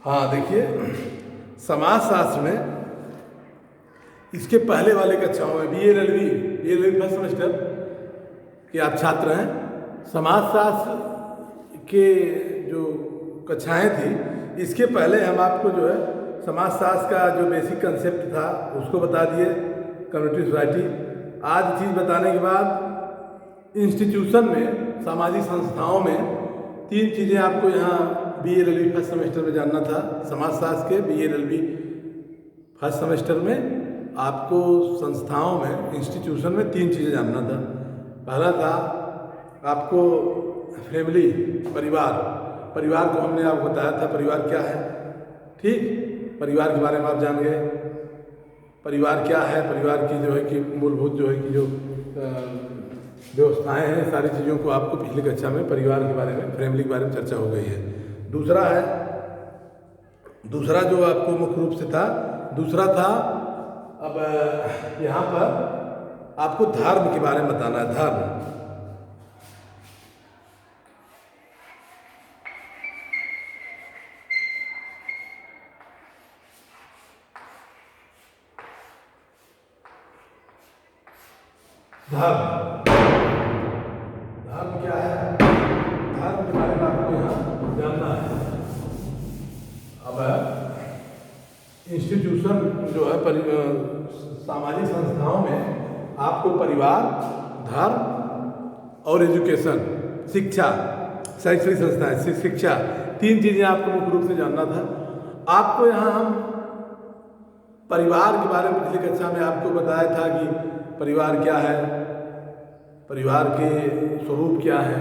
हाँ देखिए, समाजशास्त्र में इसके पहले वाले कक्षाओं में B L L B first semester के आप छात्र हैं। समाजशास्त्र के जो कक्षाएं थी, इसके पहले हम आपको जो है समाजशास्त्र का जो बेसिक कंसेप्ट था उसको बता दिए, कम्युनिटी सोसाइटी। आज चीज़ बताने के बाद इंस्टीट्यूशन में, सामाजिक संस्थाओं में 3 चीज़ें आपको यहाँ बी.एल.एल.बी फर्स्ट सेमेस्टर में जानना था। समाजशास्त्र के बी.एल.एल.बी फर्स्ट सेमेस्टर में आपको संस्थाओं में, इंस्टीट्यूशन में 3 चीज़ें जानना था। पहला था आपको फैमिली, परिवार को हमने आपको बताया था परिवार क्या है। ठीक, परिवार के बारे में आप जान गए। परिवार क्या है, परिवार की जो है कि मूलभूत जो है कि जो व्यवस्थाएं हैं, सारी चीज़ों को आपको पिछली कक्षा में परिवार के बारे में, फैमिली के बारे में चर्चा हो गई है। दूसरा जो आपको मुख्य रूप से था, दूसरा था अब यहाँ पर आपको धर्म के बारे में बताना है। धर्म क्या है, धर्म के बारे में आपको यहाँ जानना है। अब इंस्टीट्यूशन जो है सामाजिक संस्थाओं में आपको परिवार, धर्म और एजुकेशन, शिक्षा, शैक्षणिक संस्थाएं, शिक्षा, 3 चीज़ें आपको मुख्य रूप से जानना था। आपको यहाँ हम परिवार के बारे में पिछली कक्षा में आपको बताया था कि परिवार क्या है, परिवार के स्वरूप क्या है,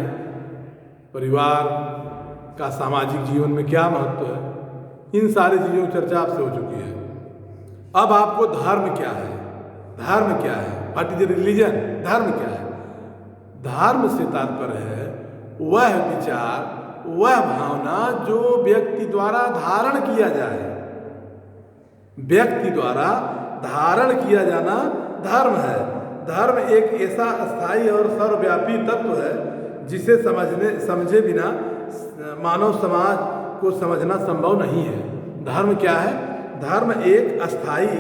परिवार का सामाजिक जीवन में क्या महत्व है। इन सारी चीज़ों की चर्चा आपसे हो चुकी है। अब आपको धर्म क्या है, व्हाट इज रिलीजन, धर्म क्या है। धर्म से तात्पर्य है वह विचार, वह भावना जो व्यक्ति द्वारा धारण किया जाए, व्यक्ति द्वारा धारण किया जाना धर्म है। धर्म एक ऐसा अस्थायी और सर्वव्यापी तत्व है जिसे समझे बिना मानव समाज को समझना संभव नहीं है। धर्म क्या है? धर्म एक अस्थायी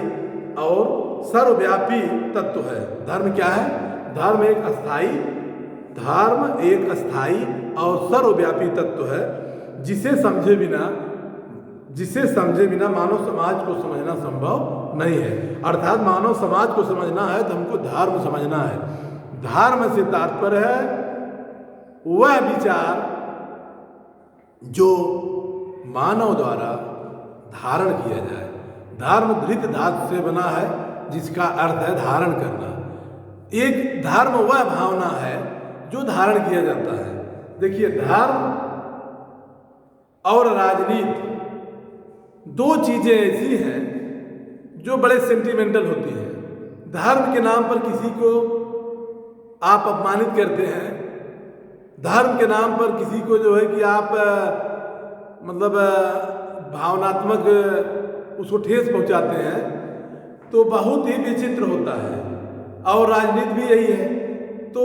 और सर्वव्यापी तत्व है। धर्म क्या है? धर्म एक अस्थायी और सर्वव्यापी तत्व है जिसे समझे बिना मानव समाज को समझना संभव नहीं है। अर्थात मानव समाज को समझना है तो हमको धर्म समझना है। धर्म से तात्पर्य है वह विचार जो मानव द्वारा धारण किया जाए। धर्म धृत धातु से बना है जिसका अर्थ है धारण करना। एक धर्म वह भावना है जो धारण किया जाता है। देखिए, धर्म और राजनीति 2 चीज़ें ऐसी हैं जो बड़े सेंटिमेंटल होती हैं। धर्म के नाम पर किसी को आप अपमानित करते हैं, धर्म के नाम पर किसी को जो है कि आप भावनात्मक उसको ठेस पहुंचाते हैं, तो बहुत ही विचित्र होता है। और राजनीति भी यही है। तो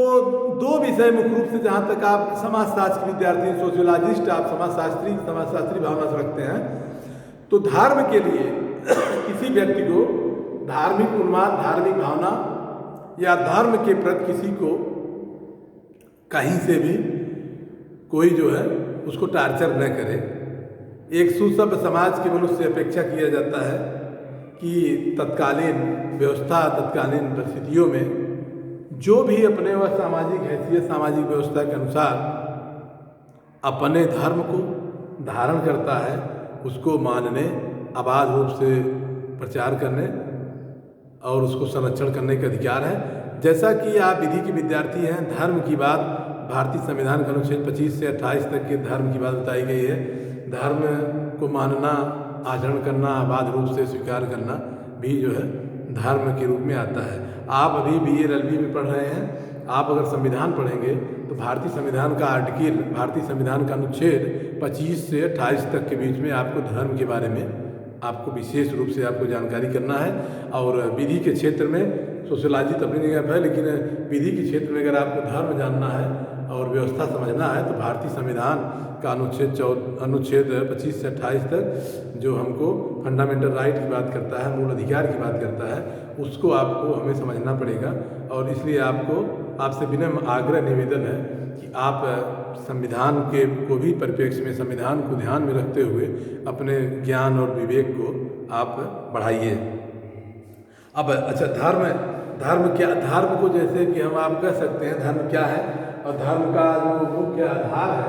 2 विषय मुख्य रूप से, जहाँ तक आप समाजशास्त्र के विद्यार्थी, सोशियोलॉजिस्ट, आप समाजशास्त्री भावना से रखते हैं, तो धर्म के लिए किसी व्यक्ति को धार्मिक उन्माद, धार्मिक भावना या धर्म के प्रति किसी को कहीं से भी कोई जो है उसको टार्चर न करे। एक सुसभ्य समाज के मनुष्य से अपेक्षा किया जाता है कि तत्कालीन व्यवस्था, तत्कालीन परिस्थितियों में जो भी अपने वह सामाजिक हैसियत, सामाजिक व्यवस्था के अनुसार अपने धर्म को धारण करता है, उसको मानने, अबाध रूप से प्रचार करने और उसको संरक्षण करने का अधिकार है। जैसा कि आप विधि के विद्यार्थी हैं, धर्म की बात भारतीय संविधान के अनुच्छेद 25 से 28 तक के धर्म की बात बताई गई है। धर्म को मानना, आचरण करना, अबाध रूप से स्वीकार करना भी जो है धर्म के रूप में आता है। आप अभी बी.एल.एल.बी में पढ़ रहे हैं। आप अगर संविधान पढ़ेंगे तो भारतीय संविधान का आर्टिकल, भारतीय संविधान का अनुच्छेद 25 से 28 तक के बीच में आपको धर्म के बारे में आपको विशेष रूप से आपको जानकारी करना है। और विधि के क्षेत्र में सोशियोलॉजी तो अपनी जगह है, लेकिन विधि के क्षेत्र में अगर आपको धर्म जानना है और व्यवस्था समझना है तो भारतीय संविधान का अनुच्छेद 25 से 28 तक जो हमको फंडामेंटल राइट की बात करता है, मूल अधिकार की बात करता है, उसको आपको हमें समझना पड़ेगा। और इसलिए आपसे विनम्र आग्रह निवेदन है कि आप संविधान को भी परिप्रेक्ष्य में, संविधान को ध्यान में रखते हुए अपने ज्ञान और विवेक को आप बढ़ाइए। अब अच्छा, धर्म क्या, धर्म को जैसे कि हम आप कह सकते हैं धर्म क्या है और धर्म का जो मुख्य आधार है,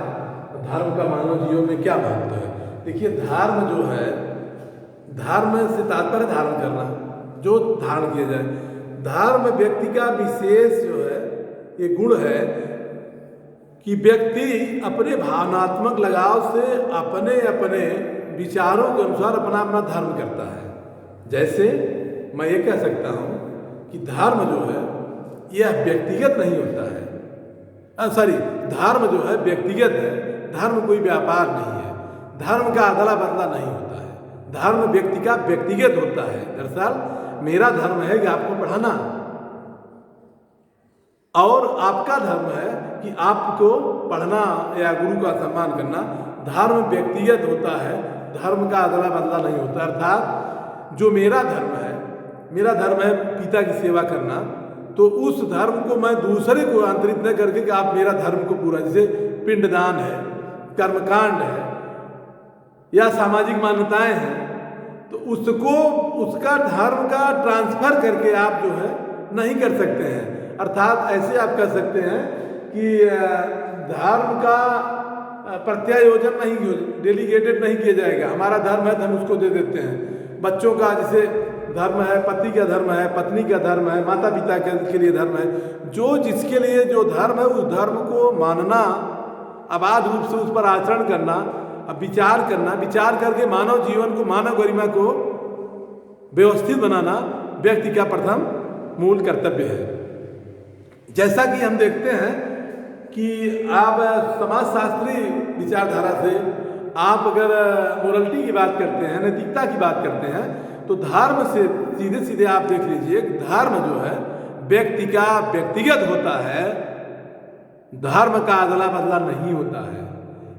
धर्म का मानव जीवन में क्या महत्व है। देखिए, धर्म जो है, धर्म से तात्पर्य धारण करना, जो धारण किया जाए। धर्म व्यक्ति का विशेष जो है ये गुण है कि व्यक्ति अपने भावनात्मक लगाव से अपने अपने विचारों के अनुसार अपना अपना धर्म करता है। जैसे मैं ये कह सकता हूँ कि धर्म जो है यह व्यक्तिगत नहीं होता है, धर्म जो है व्यक्तिगत है, धर्म कोई व्यापार नहीं है, धर्म का अदला बदला नहीं होता है, धर्म व्यक्ति का व्यक्तिगत होता है। दरअसल मेरा धर्म है कि आपको पढ़ाना, और आपका धर्म है कि आपको पढ़ना या गुरु का सम्मान करना। धर्म व्यक्तिगत होता है, धर्म का अदला बदला नहीं होता। अर्थात जो मेरा धर्म है पिता की सेवा करना, तो उस धर्म को मैं दूसरे को आंतरित न करके कि आप मेरा धर्म को पूरा, जैसे पिंडदान है, कर्मकांड है या सामाजिक मान्यताएं हैं, तो उसको उसका धर्म का ट्रांसफर करके आप जो है नहीं कर सकते हैं। अर्थात ऐसे आप कह सकते हैं कि धर्म का प्रत्यायोजन नहीं, डेलीगेटेड नहीं किया जाएगा। हमारा धर्म है तो हम उसको दे देते हैं। बच्चों का जैसे धर्म है, पति का धर्म है, पत्नी का धर्म है, माता पिता के लिए धर्म है, जो जिसके लिए जो धर्म है उस धर्म को मानना, अबाध रूप से उस पर आचरण करना, अब विचार करना, विचार करके मानव जीवन को, मानव गरिमा को व्यवस्थित बनाना व्यक्ति का प्रथम मूल कर्तव्य है। जैसा कि हम देखते हैं कि आप समाजशास्त्री विचारधारा से आप अगर मोरलिटी की बात करते हैं, नैतिकता की बात करते हैं, तो धर्म से सीधे सीधे आप देख लीजिए, धर्म जो है व्यक्ति का व्यक्तिगत होता है, धर्म का अदला बदला नहीं होता है।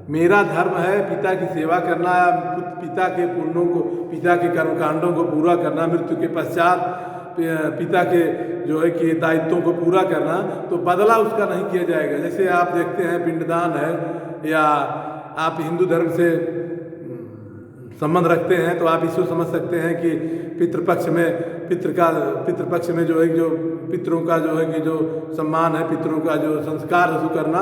मेरा धर्म है पिता की सेवा करना, पिता के पुण्यों को, पिता के कर्मकांडों को पूरा करना, मृत्यु के पश्चात पिता के जो है कि दायित्वों को पूरा करना, तो बदला उसका नहीं किया जाएगा। जैसे आप देखते हैं पिंडदान है, या आप हिंदू धर्म से संबंध रखते हैं तो आप इसको समझ सकते हैं कि पितृपक्ष में जो है, जो पितरों का जो है कि जो सम्मान है, पितरों का जो संस्कार है करना,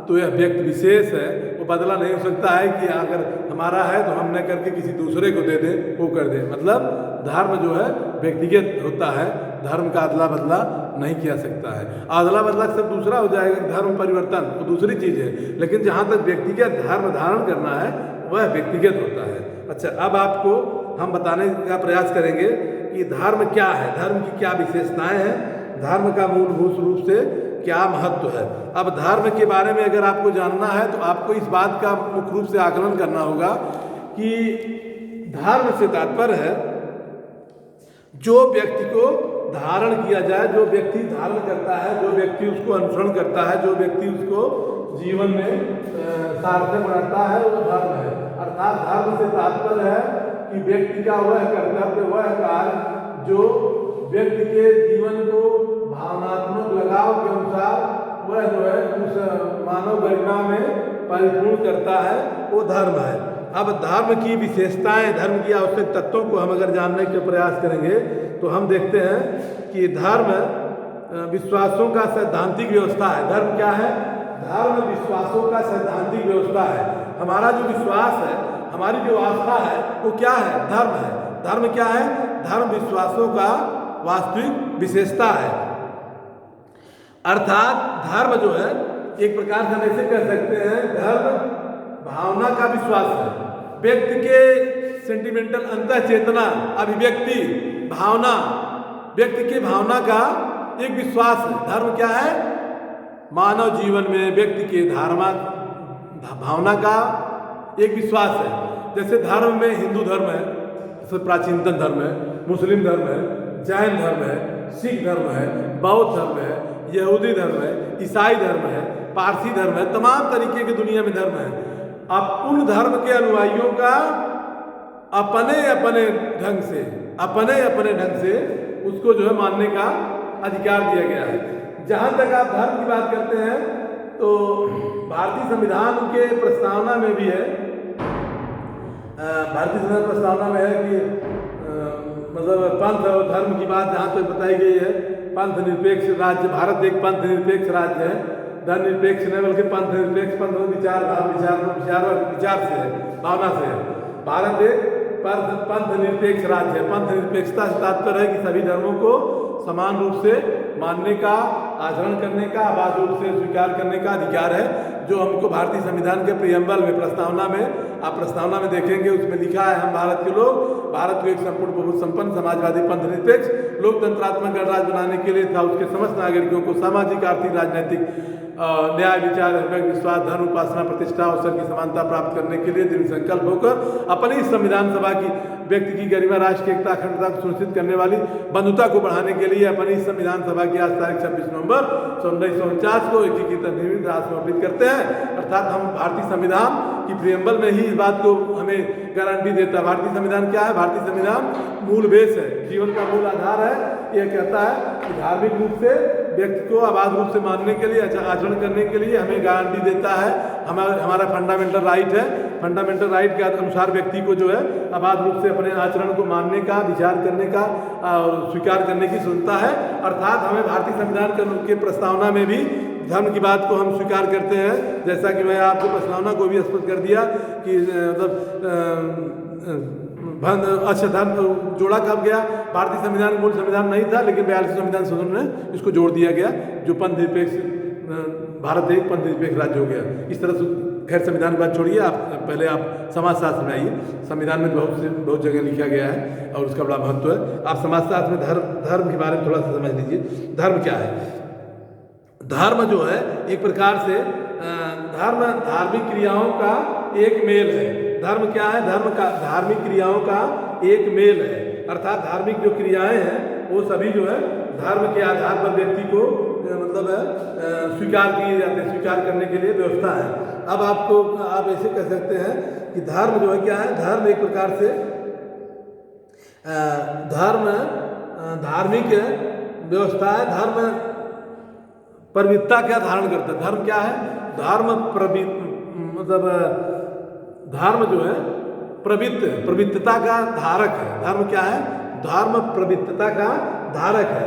तो यह व्यक्ति विशेष है, वो बदला नहीं हो सकता है कि अगर हमारा है तो हम न करके किसी दूसरे को दे दें, वो कर दे। मतलब धर्म जो है व्यक्तिगत होता है, धर्म का अदला बदला नहीं किया सकता है। अदला बदला सब दूसरा हो जाएगा, धर्म परिवर्तन वो दूसरी चीज़ है, लेकिन जहाँ तक व्यक्तिगत धर्म धारण करना है वह व्यक्तिगत होता है। अच्छा, अब आपको हम बताने का प्रयास करेंगे कि धर्म क्या है, धर्म की क्या विशेषताएं हैं, धर्म का मूलभूत रूप से क्या महत्व है। अब धर्म के बारे में अगर आपको जानना है तो आपको इस बात का मुख्य रूप से आकलन करना होगा कि धर्म से तात्पर्य है जो व्यक्ति को धारण किया जाए, जो व्यक्ति धारण करता है, जो व्यक्ति उसको अनुसरण करता है, जो व्यक्ति उसको जीवन में सार्थक बनाता है, वो धर्म है। अर्थात धर्म से तात्पर्य है कि व्यक्ति का वह कर्तव्य, वह कार्य जो व्यक्ति के जीवन को भावनात्मक लगाव के अनुसार वह जो है उस मानव गरिमा में परिपूर्ण करता है, वो धर्म है। अब धर्म की विशेषताएं, धर्म की आवश्यक तत्वों को हम अगर जानने के प्रयास करेंगे तो हम देखते हैं कि धर्म विश्वासों का सैद्धांतिक व्यवस्था है। धर्म क्या है? धर्म विश्वासों का सैद्धांतिक व्यवस्था है। हमारा जो विश्वास है, हमारी जो आस्था है, वो क्या है? धर्म है। धर्म क्या है? धर्म विश्वासों का वास्तविक विशेषता है। अर्थात धर्म जो है एक प्रकार से हम ऐसे कह सकते हैं, धर्म भावना का विश्वास है। व्यक्ति के सेंटिमेंटल अंतः चेतना, अभिव्यक्ति, भावना, व्यक्ति के भावना का एक विश्वास है। धर्म क्या है? मानव जीवन में व्यक्ति के भावना का एक विश्वास है। जैसे धर्म में हिंदू धर्म है, जैसे प्राचीनतम धर्म है, मुस्लिम धर्म है, जैन धर्म है, सिख धर्म है, बौद्ध धर्म है, यहूदी धर्म है, ईसाई धर्म है, पारसी धर्म है, तमाम तरीके के दुनिया में धर्म है। अब उन धर्म के अनुयायियों का अपने अपने ढंग से उसको जो है मानने का अधिकार दिया गया है। जहाँ तक आप धर्म की बात करते हैं तो भारतीय संविधान के प्रस्तावना में भी है, भारतीय संविधान प्रस्तावना में है कि मतलब पंथ और धर्म की बात जहाँ तक बताई गई है, पंथ निरपेक्ष राज्य, भारत एक पंथ निरपेक्ष राज्य है, धर्म निरपेक्ष नहीं बल्कि पंथ निरपेक्ष, पंथ विचार से है, भावना से है। भारत एक पंथ निरपेक्ष राज्य है। पंथ निरपेक्षता से तात्पर्य है कि सभी धर्मों को समान रूप से मानने का, आचरण करने का, आबाद रूप से स्वीकार करने का अधिकार है, जो हमको भारतीय संविधान के प्रियम्बल में, प्रस्तावना में, आप प्रस्तावना में देखेंगे उसमें लिखा है, हम भारत के लोग भारत को एक संपूर्ण बहुमत संपन्न समाजवादी पंथ निरपेक्ष लोकतंत्रात्मक गणराज्य बनाने के लिए तथा उसके समस्त नागरिकों को सामाजिक, आर्थिक, राजनीतिक न्याय, विचार, विश्वास, धर्म, उपासना, प्रतिष्ठा, अवसर की समानता प्राप्त करने के लिए दृढ़ संकल्प होकर अपनी संविधान सभा की व्यक्ति की गरिमा, राष्ट्र की एकता, अखंडता को सुनिश्चित करने वाली बंधुता को बढ़ाने के लिए अपनी संविधान सभा की आज तारीख 26 नवंबर 1949 को एकीकृत निर्मित राष्ट्र समर्पित करते हैं। अर्थात हम भारतीय संविधान की प्रियम्बल में ही इस बात को हमें गारंटी देता है। भारतीय संविधान क्या है? भारतीय संविधान मूल बेस है, जीवन का मूल आधार है। यह कहता है कि धार्मिक रूप से व्यक्ति को आबाद रूप से मानने के लिए, आचरण करने के लिए हमें गारंटी देता है। हमारा फंडामेंटल राइट है। फंडामेंटल राइट के अनुसार व्यक्ति को जो है आबाद रूप से अपने आचरण को मानने का, विचार करने का और स्वीकार करने की स्वतंत्रता है। अर्थात हमें भारतीय संविधान के प्रस्तावना में भी धर्म की बात को हम स्वीकार करते हैं। जैसा कि मैं आपको प्रस्तावना को भी स्पष्ट कर दिया कि अच्छा धर्म जोड़ा कब गया? भारतीय संविधान मूल संविधान नहीं था, लेकिन 42 संविधान संशोधन में इसको जोड़ दिया गया, जो पंथ निरपेक्ष, भारत एक पंथ निरपेक्ष राज्य हो गया। इस तरह से खैर संविधान की बात छोड़िए, आप पहले आप समाजशास्त्र में आइए। संविधान में बहुत जगह लिखा गया है और उसका बड़ा महत्व है। आप समाजशास्त्र में धर्म के बारे में थोड़ा सा समझ लीजिए। धर्म क्या है? धर्म जो है एक प्रकार से धर्म धार्मिक क्रियाओं का एक मेल है। धर्म क्या है? धर्म का धार्मिक क्रियाओं का एक मेल है। अर्थात धार्मिक जो क्रियाएं हैं वो सभी जो है धर्म के आधार पर व्यक्ति को मतलब स्वीकार किए जाते हैं, स्वीकार करने के लिए व्यवस्था है। अब आप ऐसे कह सकते हैं कि धर्म जो है क्या है? धर्म एक प्रकार से धार्मिक व्यवस्था है। धर्म प्रवृत्ता क्या धारण करता है? धर्म क्या है? धर्म धर्म जो है प्रवृत्तता का धारक है। धर्म क्या है? धर्म प्रवृत्तता का धारक है।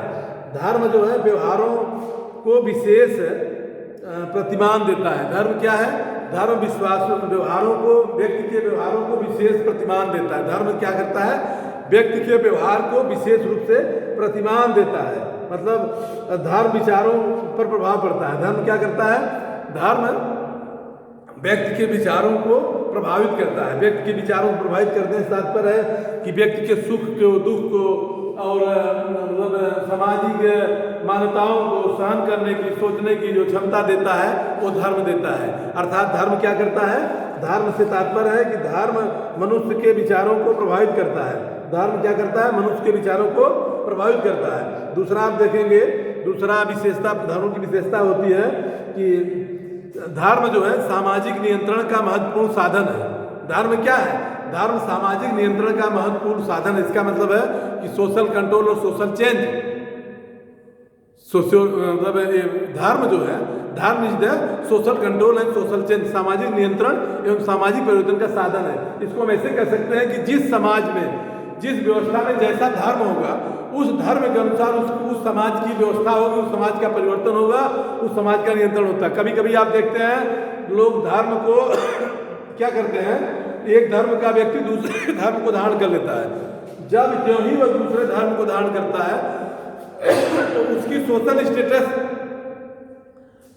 धर्म जो है व्यवहारों को विशेष प्रतिमान देता है। धर्म क्या है? धर्म व्यवहारों को, व्यक्ति के व्यवहारों को विशेष प्रतिमान देता है। धर्म क्या करता है? व्यक्ति के व्यवहार को विशेष रूप से प्रतिमान देता है। मतलब धर्म विचारों पर प्रभाव पड़ता है। धर्म क्या करता है? धर्म व्यक्ति के विचारों को प्रभावित करता है। व्यक्ति के विचारों को प्रभावित करने से तात्पर्य है कि व्यक्ति के सुख को, दुख को और मतलब सामाजिक मान्यताओं को सहन करने की, सोचने की जो क्षमता देता है वो धर्म देता है। अर्थात धर्म क्या करता है? धर्म से तात्पर्य है कि धर्म मनुष्य के विचारों को प्रभावित करता है। धर्म क्या करता है? मनुष्य के विचारों को प्रभावित करता है। दूसरा आप देखेंगे, दूसरा विशेषता धर्म की विशेषता होती है कि धर्म जो है सामाजिक नियंत्रण का महत्वपूर्ण साधन है। धर्म क्या है? धर्म सामाजिक नियंत्रण का महत्वपूर्ण साधन है। इसका मतलब है कि सोशल कंट्रोल और सोशल चेंज, मतलब धर्म जो है, धर्म is the social control and social change, सामाजिक नियंत्रण एवं सामाजिक परिवर्तन का साधन है। इसको हम ऐसे कह सकते हैं कि जिस समाज में, जिस व्यवस्था में जैसा धर्म होगा उस धर्म के अनुसार उस समाज की व्यवस्था होगी, उस समाज का परिवर्तन होगा, उस समाज का नियंत्रण होता है। कभी कभी आप देखते हैं लोग धर्म को क्या करते हैं, एक धर्म का व्यक्ति दूसरे धर्म को धारण कर लेता है। जब जो ही वह दूसरे धर्म को धारण करता है तो उसकी सोशल स्टेटस,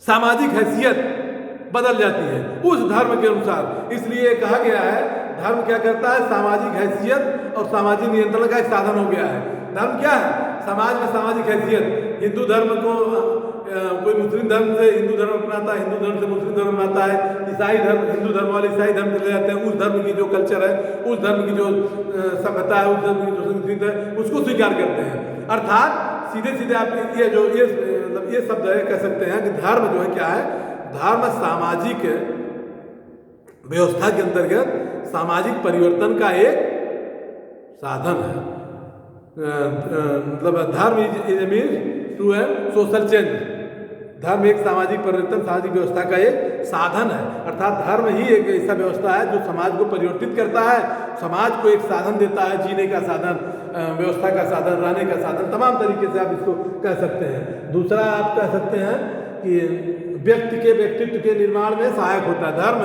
सामाजिक हैसियत बदल जाती है उस धर्म के अनुसार। इसलिए कहा गया है धर्म क्या करता है? सामाजिक हैसियत और सामाजिक नियंत्रण का एक साधन हो गया है। धर्म क्या है? समाज में सामाजिक हैसियत। हिंदू धर्म को कोई मुस्लिम धर्म से हिंदू धर्म अपनाता है, हिंदू धर्म से मुस्लिम धर्म अपनाता है, ईसाई धर्म, हिंदू धर्म वाले ईसाई धर्म चले जाते हैं, उस धर्म की जो कल्चर है, उस धर्म की जो सभ्यता है, उस धर्म की जो संस्कृति है उसको स्वीकार करते हैं। अर्थात सीधे सीधे आप ये शब्द है कह सकते हैं कि धर्म जो है क्या है? धर्म सामाजिक व्यवस्था के अंतर्गत सामाजिक परिवर्तन का एक साधन है। मतलब धर्म is means to an social change. धर्म एक सामाजिक परिवर्तन, सामाजिक व्यवस्था का एक साधन है। अर्थात धर्म ही एक ऐसा व्यवस्था है जो समाज को परिवर्तित करता है, समाज को एक साधन देता है, जीने का साधन, व्यवस्था का साधन, रहने का साधन, तमाम तरीके से आप इसको कह सकते हैं। दूसरा आप कह सकते हैं कि व्यक्ति के व्यक्तित्व के निर्माण में सहायक होता है। धर्म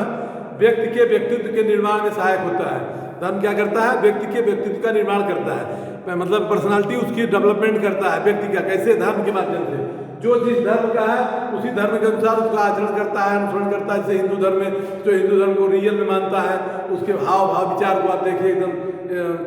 व्यक्ति के व्यक्तित्व के निर्माण में सहायक होता है। धर्म क्या करता है? व्यक्ति के व्यक्तित्व का निर्माण करता है, मतलब पर्सनालिटी उसकी डेवलपमेंट करता है व्यक्ति का। कैसे? धर्म के माध्यम से। जो जिस धर्म का है उसी धर्म के अनुसार उसका आचरण करता है, अनुसरण करता है। जैसे हिंदू धर्म में जो हिंदू धर्म को रियल में मानता है, उसके भाव विचार को आप देखिए एकदम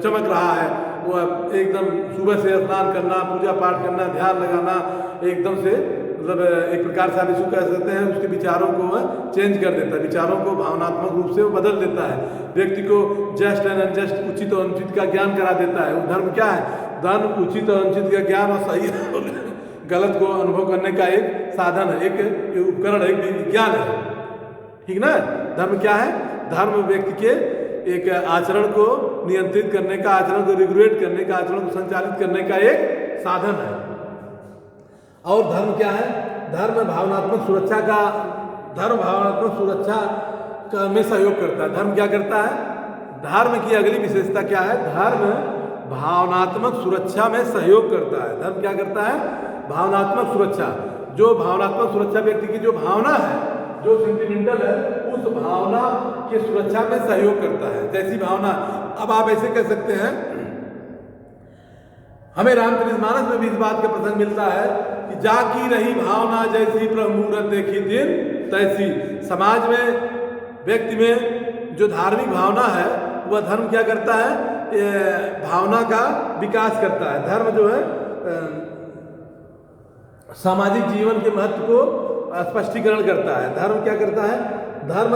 चमक रहा है। वो एकदम सुबह से स्नान करना, पूजा पाठ करना, ध्यान लगाना, एकदम से मतलब एक प्रकार से आप इसको कह सकते हैं उसके विचारों को वह चेंज कर देता है, विचारों को भावनात्मक रूप से वो बदल देता है, व्यक्ति को जस्ट एंड अनजस्ट, उचित और अनुचित का ज्ञान करा देता है। वो धर्म क्या है? धर्म उचित और अनुचित का ज्ञान और सही गलत को अनुभव करने का एक साधन है, एक उपकरण है, एक विज्ञान है। ठीक ना? धर्म क्या है? धर्म व्यक्ति के एक आचरण को नियंत्रित करने का, आचरण को रेगुलेट करने का, आचरण को संचालित करने का एक साधन है। और धर्म क्या है? धर्म भावनात्मक सुरक्षा का, धर्म भावनात्मक सुरक्षा में सहयोग करता है। धर्म क्या करता है? धर्म की अगली विशेषता क्या है? धर्म भावनात्मक सुरक्षा में सहयोग करता है। धर्म क्या करता है? भावनात्मक सुरक्षा। जो भावनात्मक सुरक्षा व्यक्ति की जो भावना है, जो सेंटिमेंटल है, उस भावना की सुरक्षा में सहयोग करता है। जैसी भावना, अब आप ऐसे कह सकते हैं, हमें रामचरितमानस में भी इस बात का प्रसंग मिलता है कि जाकी रही भावना जैसी प्रभु मूरत देखी दिन तैसी। समाज में, व्यक्ति में जो धार्मिक भावना है वह धर्म क्या करता है? भावना का विकास करता है। धर्म जो है सामाजिक जीवन के महत्व को स्पष्टीकरण करता है। धर्म क्या करता है? धर्म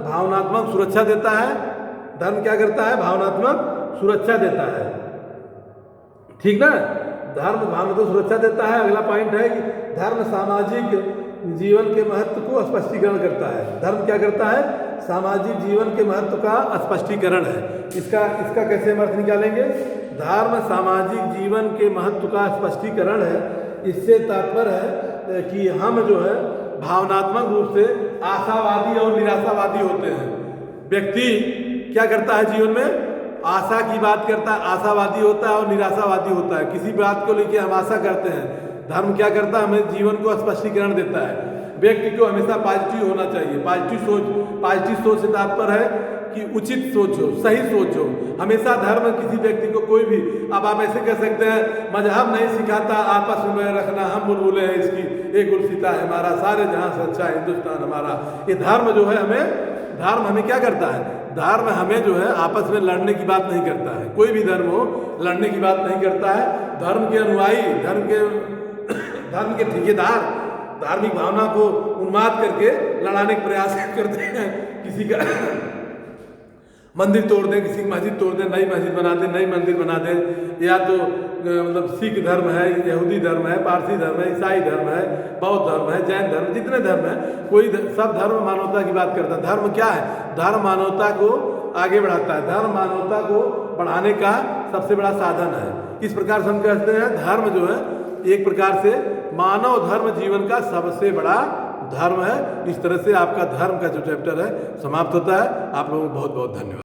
भावनात्मक सुरक्षा देता है। धर्म क्या करता है? भावनात्मक सुरक्षा देता है। ठीक ना? धर्म भावनात्मक सुरक्षा देता है। अगला पॉइंट है कि धर्म सामाजिक जीवन के महत्व को स्पष्टीकरण करता है। धर्म क्या करता है? सामाजिक जीवन के महत्व का स्पष्टीकरण है। इसका कैसे हम अर्थ निकालेंगे? धर्म सामाजिक जीवन के महत्व का स्पष्टीकरण है। इससे तात्पर्य है कि हम जो है भावनात्मक रूप से आशावादी और निराशावादी होते हैं। व्यक्ति क्या करता है जीवन में? आशा की बात करता है, आशावादी होता है और निराशावादी होता है। किसी बात को लेकर हम आशा करते हैं। धर्म क्या करता है? हमें जीवन को स्पष्टीकरण देता है। व्यक्ति को हमेशा पॉजिटिव होना चाहिए। पॉजिटिव सोच से तात्पर्य है कि उचित सोच हो, सही सोच हो। हमेशा धर्म किसी व्यक्ति को कोई भी, अब आप ऐसे कह सकते हैं मजहब नहीं सिखाता आपस में रखना, हम बुलबुले हैं इसकी, एक गुलसिता है हमारा, सारे जहां से अच्छा हिंदुस्तान हमारा। ये धर्म जो है धर्म हमें क्या करता है? धर्म हमें जो है आपस में लड़ने की बात नहीं करता है। कोई भी धर्म हो, लड़ने की बात नहीं करता है। धर्म के अनुयायी, धर्म के ठेकेदार धार्मिक भावना को उन्माद करके लड़ाने का प्रयास करते हैं। किसी का मंदिर तोड़ दें, किसी की मस्जिद तोड़ दें, नई मस्जिद बना दें, नई मंदिर बना दें। या तो मतलब सिख धर्म है, यहूदी धर्म है, पारसी धर्म है, ईसाई धर्म है, बौद्ध धर्म है, जैन धर्म, जितने धर्म है, कोई सब धर्म मानवता की बात करता है। धर्म क्या है? धर्म मानवता को आगे बढ़ाता है। धर्म मानवता को बढ़ाने का सबसे बड़ा साधन है। इस प्रकार से हम कहते हैं धर्म जो है एक प्रकार से मानव धर्म जीवन का सबसे बड़ा धर्म है। इस तरह से आपका धर्म का जो चैप्टर है समाप्त होता है। आप लोगों को बहुत बहुत धन्यवाद।